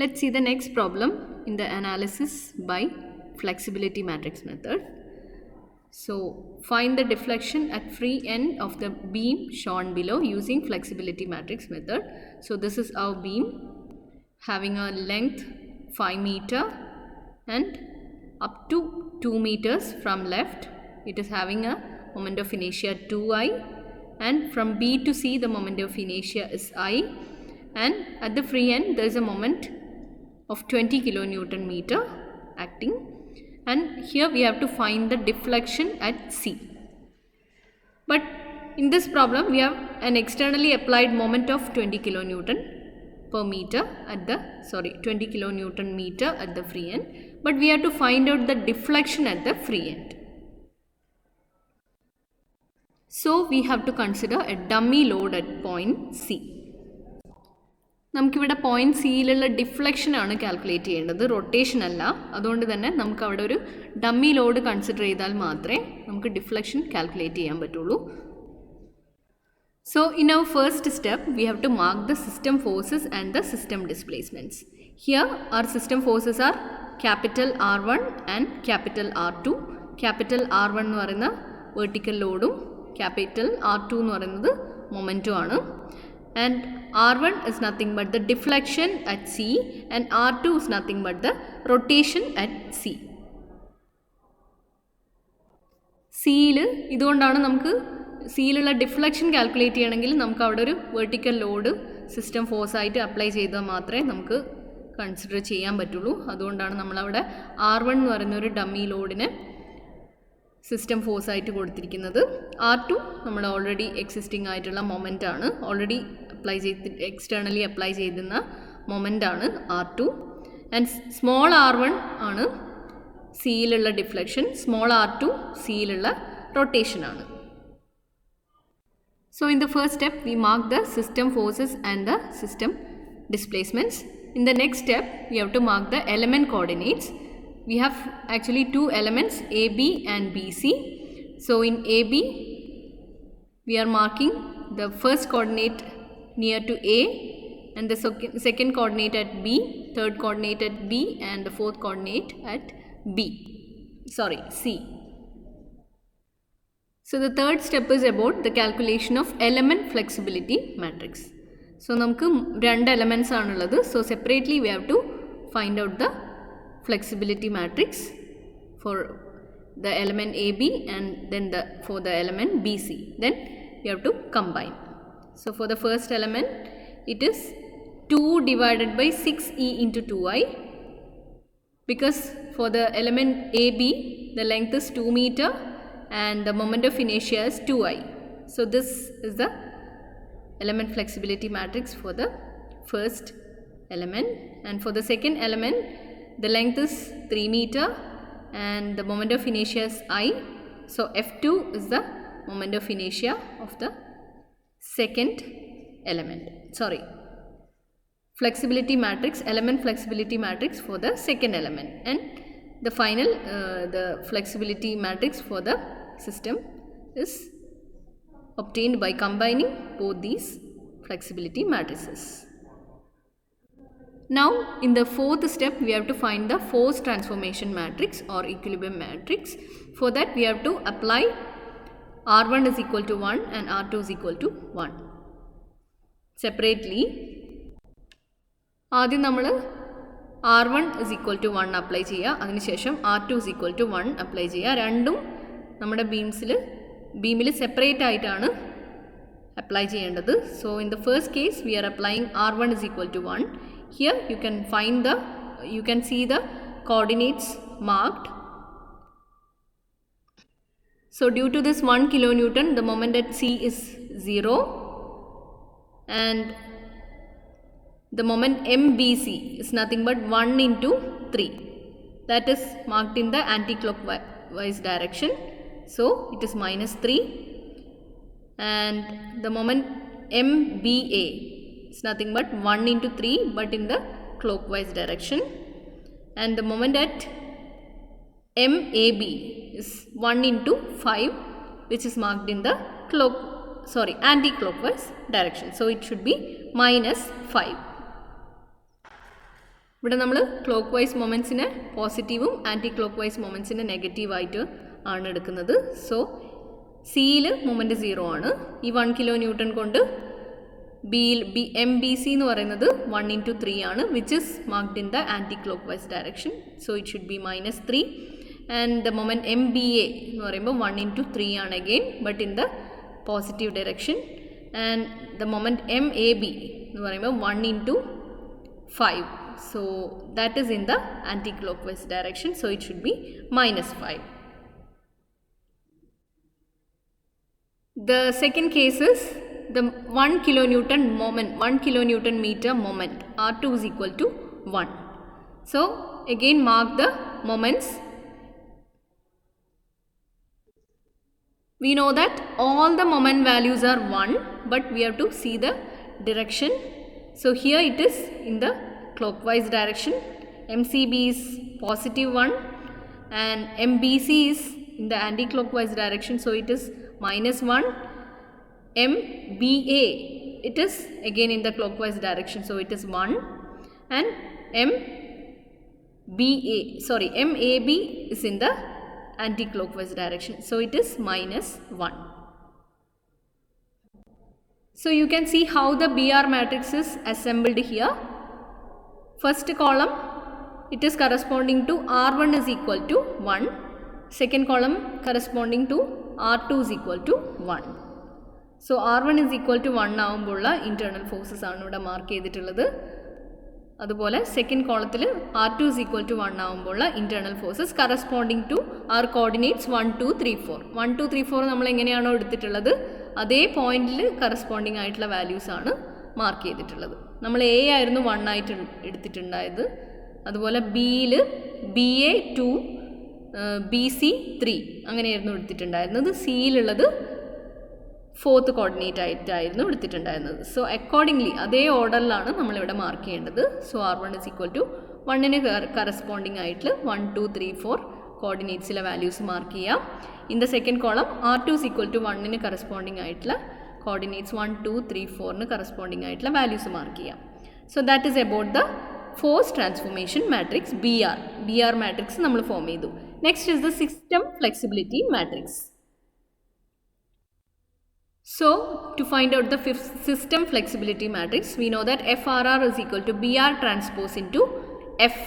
Let's see the next problem in the analysis by flexibility matrix method. So find the deflection at free end of the beam shown below using flexibility matrix method. So this is our beam having a length 5 meter and up to 2 meters from left. It is having a moment of inertia 2I, and from B to C the moment of inertia is I, and at the free end there is a moment of 20 kilonewton meter acting, and here we have to find the deflection at C. But in this problem we have an externally applied moment of 20 kilonewton per meter at the 20 kilonewton meter at the free end, but we have to find out the deflection at the free end. So we have to consider a dummy load at point C. നമുക്കിവിടെ point സിയിലുള്ള deflection ആണ് calculate ചെയ്യേണ്ടത്, rotation അല്ല. അതുകൊണ്ട് തന്നെ നമുക്ക് അവിടെ ഒരു dummy load consider ചെയ്താൽ മാത്രമേ നമുക്ക് ഡിഫ്ലക്ഷൻ കാൽക്കുലേറ്റ് ചെയ്യാൻ പറ്റുള്ളൂ. So in our first step we have to mark the system forces and the system displacements. Here our system forces are capital R1 and capital R2. Capital R1 എന്ന് പറയുന്ന vertical ലോഡും capital R2 എന്ന് പറയുന്നത് മൊമെൻറ്റും ആണ്. And R1 is nothing but the deflection at C, and R2 is nothing but the rotation at C. സിയിൽ ഇതുകൊണ്ടാണ് നമുക്ക് സിയിലുള്ള deflection calculate ചെയ്യണമെങ്കിൽ നമുക്ക് അവിടെ ഒരു വെർട്ടിക്കൽ ലോഡ് സിസ്റ്റം ഫോഴ്സ് ആയിട്ട് അപ്ലൈ ചെയ്താൽ മാത്രമേ നമുക്ക് കൺസിഡർ ചെയ്യാൻ പറ്റുള്ളൂ. അതുകൊണ്ടാണ് നമ്മളവിടെ R1 എന്ന് പറയുന്ന ഒരു ഡമ്മി ലോഡിനെ സിസ്റ്റം ഫോഴ്സ് ആയിട്ട് കൊടുത്തിരിക്കുന്നത്. R2 നമ്മൾ ഓൾറെഡി എക്സിസ്റ്റിംഗ് ആയിട്ടുള്ള മൊമെൻ്റ് ആണ്, ഓൾറെഡി അപ്ലൈ ചെയ്ത് എക്സ്റ്റേണലി അപ്ലൈ ചെയ്തിരുന്ന മൊമെൻ്റ് ആണ് R2. ആൻഡ് സ്മോൾ R1 ആണ് സിയിലുള്ള ഡിഫ്ലക്ഷൻ, സ്മോൾ R2 സിയിലുള്ള റൊട്ടേഷൻ ആണ്. So in the first step we mark the system forces and the system displacements. In the next step we have to mark the element coordinates. We have actually two elements, AB and BC. So in AB we are marking the first coordinate near to A, and the second coordinate at B, third coordinate at B, and the fourth coordinate at C. So the third step is about the calculation of element flexibility matrix. So നമുക്ക് രണ്ട് elements ആണുള്ളത്. So separately we have to find out the flexibility matrix for the element AB and then for the element BC. Then you have to combine. So for the first element it is 2 divided by 6e into 2i, because for the element AB the length is 2 meter and the moment of inertia is 2i. So this is the element flexibility matrix for the first element, and for the second element the length is 3 meter and the moment of inertia is I. So F2 is the moment of inertia of the second element. Flexibility matrix, element flexibility matrix for the second element, and the final the flexibility matrix for the system is obtained by combining both these flexibility matrices. Now in the fourth step we have to find the force transformation matrix or equilibrium matrix. For that we have to apply R1 is equal to 1 and R2 is equal to 1 separately. ആദ്യം നമ്മൾ R1 is equal to 1 apply ചെയ്യുക, അതിനുശേഷം R2 is equal to 1 apply ചെയ്യുക. രണ്ടും നമ്മുടെ ബീമിൽ separate ആയിട്ടാണ് apply ചെയ്യേണ്ടത്. So in the first case we are applying R1 is equal to 1. Here you can see the coordinates marked. So due to this 1 kilonewton the moment at C is 0, and the moment MBC is nothing but 1 into 3, that is marked in the anti-clockwise direction. So it is -3, and the moment MBA is nothing but 1 into 3 but in the clockwise direction, and the moment at MAB is 1 into 5, which is marked in the anti-clockwise direction. So it should be -5. ഇവിടെ നമ്മൾ clock vice മൊമെൻറ്റ്സിനെ പോസിറ്റീവും anti clock vice മൊമെൻറ്റ്സിനെ നെഗറ്റീവായിട്ട് ആണ് എടുക്കുന്നത്. So സിയിൽ moment 0 ആണ്. ഈ 1 kilo newton കൊണ്ട് MBC എന്ന് പറയുന്നത് 1 × 3 ആണ്, which is marked in the anticlockwise direction. So it should be -3. And the moment MBA എന്ന് പറയുമ്പോൾ 1 × 3 ആണ് again, but in the positive direction. And the moment MAB എന്ന് പറയുമ്പോൾ 1 × 5. So that is in the anti-clockwise direction. So it should be -5. The second case is the 1 kilonewton moment, 1 kilonewton meter moment. R2 is equal to 1. So again mark the moments. We know that all the moment values are 1, but we have to see the direction. So here it is in the clockwise direction. MCB is +1 and MBC is in the anti-clockwise direction, so it is -1. MBA, it is again in the clockwise direction, so it is 1. And MAB is in the anti-clockwise direction, so it is -1. So you can see how the BR matrix is assembled here. First column, it is corresponding to R1 is equal to 1. Second column corresponding to R2 is equal to 1. So R1 is equal to 1 ആവുമ്പോഴുള്ള internal forces ആണ് ഇവിടെ mark ചെയ്തിട്ടുള്ളത്. അതുപോലെ second കോളത്തിൽ R2 is equal to 1 ആവുമ്പോഴുള്ള internal forces corresponding to our coordinates 1, 2, 3, 4. 1, 2, 3, 4 നമ്മൾ എങ്ങനെയാണോ എടുത്തിട്ടുള്ളത് അതേ പോയിന്റിൽ കറസ്പോണ്ടിങ് ആയിട്ടുള്ള വാല്യൂസ് ആണ് മാർക്ക് ചെയ്തിട്ടുള്ളത്. നമ്മൾ A ആയിരുന്നു 1 ആയിട്ട് എടുത്തിട്ടുണ്ടായത്. അതുപോലെ ബിയിൽ BA 2, BC 3 അങ്ങനെയായിരുന്നു എടുത്തിട്ടുണ്ടായിരുന്നത്. സിയിലുള്ളത് 4th കോർഡിനേറ്റ് ആയിട്ടായിരുന്നു എടുത്തിട്ടുണ്ടായിരുന്നത്. സോ അക്കോർഡിംഗ്ലി അതേ ഓർഡറിലാണ് നമ്മളിവിടെ മാർക്ക് ചെയ്യേണ്ടത്. So R1 is equal to 1ന് കറസ്പോണ്ടിങ് ആയിട്ടുള്ള 1, 2, 3, 4 കോർഡിനേറ്റ്സിലെ വാല്യൂസ് മാർക്ക് ചെയ്യാം. In the second column R2 is equal to 1ന് കറസ്പോണ്ടിങ് ആയിട്ടുള്ള കോർഡിനേറ്റ്സ് 1, 2, 3, 4ന് കറസ്പോണ്ടിങ് ആയിട്ടുള്ള വാല്യൂസ് മാർക്ക് ചെയ്യാം. So that is about the force transformation matrix BR matrix നമ്മൾ ഫോം ചെയ്തു. Next is the system flexibility matrix. So to find out the system flexibility matrix, we know that FRR is equal to BR transpose into F,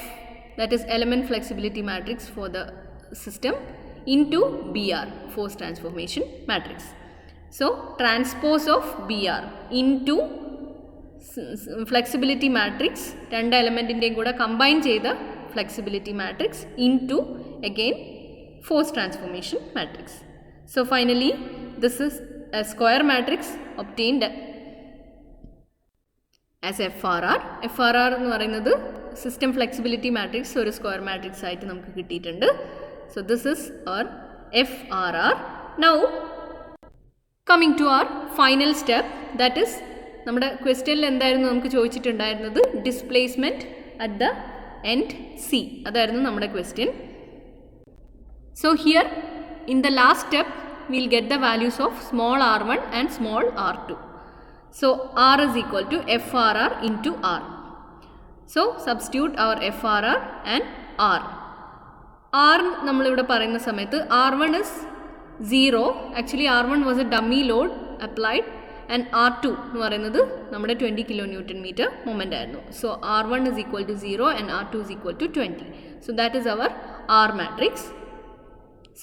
that is element flexibility matrix for the system, into BR, force transformation matrix. So transpose of BR into flexibility matrix, രണ്ട് എലമെൻറ്റിൻ്റെയും കൂടെ combine ചെയ്ത flexibility matrix into again force transformation matrix. So finally this is a square matrix obtained as FRR. FRR എന്ന് പറയുന്നത് system flexibility matrix ഒരു square matrix ആയിട്ട് നമുക്ക് കിട്ടിയിട്ടുണ്ട്. So this is our FRR. Now coming to our final step, that is നമ്മുടെ ക്വസ്റ്റ്യനിൽ എന്തായിരുന്നു നമുക്ക് ചോദിച്ചിട്ടുണ്ടായിരുന്നത്, displacement at the end C അതായിരുന്നു നമ്മുടെ ക്വസ്റ്റ്യൻ. So here in the last step we'll get the values of small r1 and small r2. So r is equal to FRR into r. So substitute our FRR and r. R നമ്മളിവിടെ പറയുന്ന സമയത്ത് R1 is 0. Actually R1 was a dummy load applied and R2 എന്ന് പറയുന്നത് നമ്മുടെ 20 kN moment ആയിരുന്നു. So R1 is equal to 0 and R2 is equal to 20. So that is our R matrix,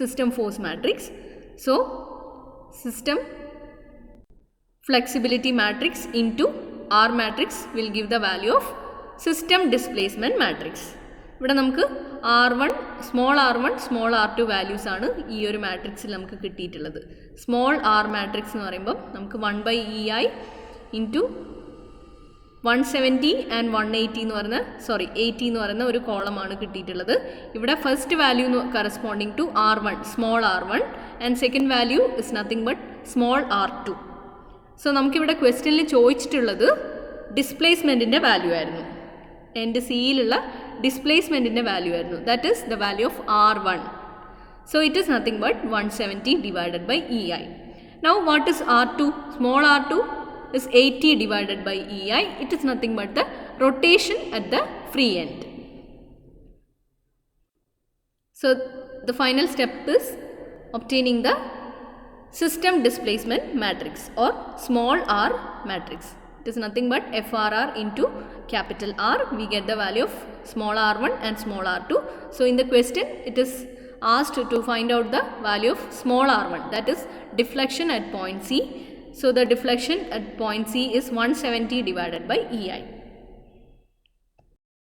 system force matrix. So system flexibility matrix into R matrix will give the value of system displacement matrix. ഇവിടെ നമുക്ക് R1, small r1, small r2 values ആണ് ഈ ഒരു മാട്രിക്സിൽ നമുക്ക് കിട്ടിയിട്ടുള്ളത്. Small R matrix എന്ന് പറയുമ്പോൾ നമുക്ക് 1/EI ഇൻറ്റു 170 ആൻഡ് 180 എന്ന് പറയുന്ന 80 എന്ന് പറയുന്ന ഒരു കോളമാണ് കിട്ടിയിട്ടുള്ളത്. ഇവിടെ first value corresponding to R1, small R1 and second value is nothing but small R2. So നമുക്കിവിടെ ക്വസ്റ്റ്യനിൽ ചോദിച്ചിട്ടുള്ളത് ഡിസ്പ്ലേസ്മെൻറ്റിൻ്റെ വാല്യൂ ആയിരുന്നു. എൻ്റെ സിയിലുള്ള ഡിസ്പ്ലേസ്മെൻറ്റിൻ്റെ വാല്യൂ ആയിരുന്നു. That is the value of R1. So it is nothing but 170 divided by EI. Now what is R2? Small R2 is 80 divided by EI. It is nothing but the rotation at the free end. So the final step is obtaining the system displacement matrix or small r matrix. It is nothing but FRR into capital R. We get the value of small r1 and small r2. So in the question it is asked to find out the value of small r1, that is deflection at point C. So the deflection at point C is 170 divided by EI.